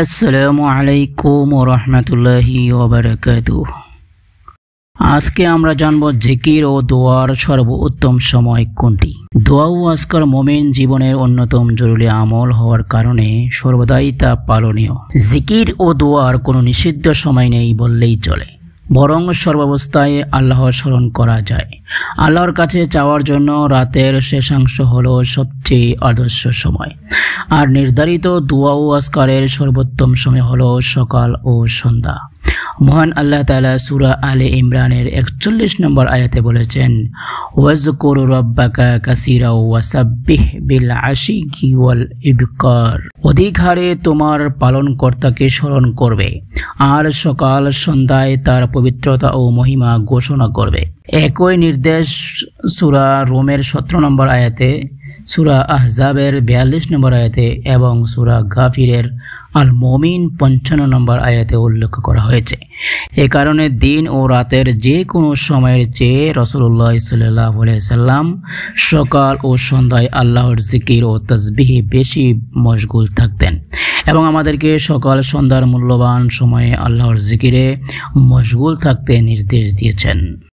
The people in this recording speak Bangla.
আসসালামু আলাইকুম ওয়া রাহমাতুল্লাহি ওয়া বারাকাতুহু। আজকে আমরা জানব জিকির ও দোয়ার সর্বোত্তম সময় কোনটি। দোয়া ও আজকার মুমিন জীবনের অন্যতম জরুরি আমল হওয়ার কারণে সর্বদাই তা পালনীয়। জিকির ও দোয়ার কোনো নিষিদ্ধ সময় নেই বললেই চলে, বরং সর্বাবস্থায় আল্লাহর স্মরণ করা যায়। আল্লাহর কাছে চাওয়ার জন্য রাতের শেষাংশ হলো সবচেয়ে আদর্শ সময়, আর নির্ধারিত দোয়া ও আজকারের সর্বোত্তম সময় হলো সকাল ও সন্ধ্যা। মহান আল্লাহ তাআলা সূরা আলে ইমরানের 41 নম্বর আয়াতে বলেছেন, ওয়াজকুর রাব্বাকা কাসীরা ওয়াসাব্বিহ বিল আশিয়্যি ওয়াল ইবকার। অধিক হারে তোমার পালনকর্তাকে স্মরণ করবে আর সকাল সন্ধ্যায় তার পবিত্রতা ও মহিমা ঘোষণা করবে। একই নির্দেশ সূরা রোমের 17 নম্বর আয়াতে, সূরা আহজাবের 42 নম্বর আয়াতে এবং সূরা গাফিরের আল মুমিন 55 নম্বর আয়াতে উল্লেখ করা হয়েছে। এ কারণে দিন ও রাতের যে কোনো সময়ের চেয়ে রাসূলুল্লাহ সাল্লাল্লাহু আলাইহি সাল্লাম সকাল ও সন্ধ্যায় আল্লাহর জিকির ও তাসবিহে বেশি মশগুল থাকতেন এবং আমাদেরকে সকাল সন্ধ্যার মূল্যবান সময়ে আল্লাহর জিকিরে মশগুল থাকতে নির্দেশ দিয়েছেন।